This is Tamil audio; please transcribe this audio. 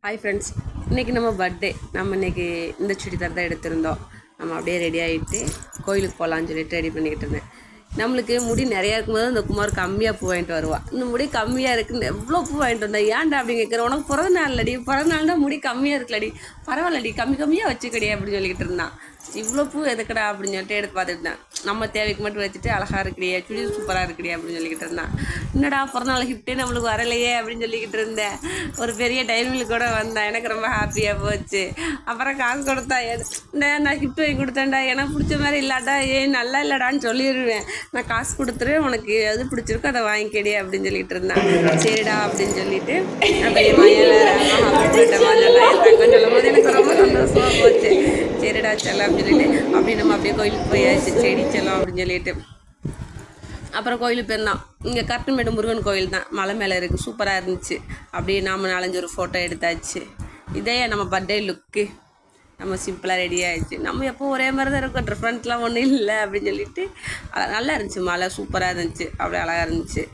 ஹாய் ஃப்ரெண்ட்ஸ், இன்றைக்கி நம்ம பர்த்டே. நம்ம இன்றைக்கி இந்த சுடிதார் தான் எடுத்திருந்தோம். நம்ம அப்படியே ரெடி ஆகிட்டு கோயிலுக்கு போகலான்னு சொல்லிட்டு ரெடி பண்ணிக்கிட்டு இருந்தேன். நம்மளுக்கு முடி நிறையா இருக்கும்போது அந்த குமார் கம்மியாக பூ வாங்கிட்டு வருவாள். இந்த முடி கம்மியாக இருக்குன்னு எவ்வளோ பூ வாங்கிட்டு வந்தேன், ஏன்டா அப்படின்னு கேட்குறேன். உனக்கு பிறந்த நாள் இல்லடி, பிறந்த நாள் தான் முடி கம்மியாக இருக்குல்லடி, பரவாயில்லடி கம்மியாக வச்சுக்கடி அப்படின்னு சொல்லிக்கிட்டு இருந்தான். இவ்வளோ பூ எதுக்கடா அப்படின்னு சொல்லிட்டு எடுத்து பார்த்துக்கிட்டேன். நம்ம தேவைக்கு மட்டும் வச்சுட்டு அழகாக இருக்கிறியா, சுடி சூப்பராக இருக்கிறியா அப்படின்னு சொல்லிக்கிட்டு இருந்தான். என்னடா பிறந்தநாள் கிஃப்ட்டே நம்மளுக்கு வரலையே அப்படின்னு சொல்லிக்கிட்டு இருந்தேன். ஒரு பெரிய டைமில் கூட வந்தேன், எனக்கு ரொம்ப ஹாப்பியாக போச்சு. அப்புறம் காசு கொடுத்தா நான் கிஃப்ட் வாங்கி கொடுத்தேன்டா, எனக்கு பிடிச்ச மாதிரி இல்லாட்டா நல்லா இல்லைடான்னு சொல்லிடுவேன். நான் காசு கொடுத்துருவேன், உனக்கு எது பிடிச்சிருக்கோ அதை வாங்கிக்கடி அப்படின்னு சொல்லிட்டு இருந்தேன். சரிடா அப்படின்னு சொல்லிட்டு அப்படியே தங்கன்னு சொல்லும் போது எனக்கு ரொம்ப சந்தோஷமாக போச்சு. சரிடா செல்லம் அப்படின்னு சொல்லிட்டு அப்படியே நம்ம அப்படியே கோயிலுக்கு போயாச்சு. செடி செல்லம் அப்படின்னு சொல்லிட்டு அப்புறம் கோயிலுக்கு போயிருந்தான். இங்கே கருட்டுமேடு முருகன் கோயில் தான், மலை மேலே இருக்குது, சூப்பராக இருந்துச்சு. அப்படியே நாம் 4-5 ஒரு ஃபோட்டோ எடுத்தாச்சு. இதே நம்ம பர்த்டே லுக்கு. நம்ம சிம்பிளாக ரெடி ஆகிடுச்சு. நம்ம எப்போ ஒரே மாதிரி தான் இருக்கும், டிஃப்ரெண்ட்லாம் ஒன்றும் இல்லை அப்படின்னு சொல்லிட்டு நல்லா இருந்துச்சு. மலை சூப்பராக இருந்துச்சு, அப்படியே அழகாக இருந்துச்சு.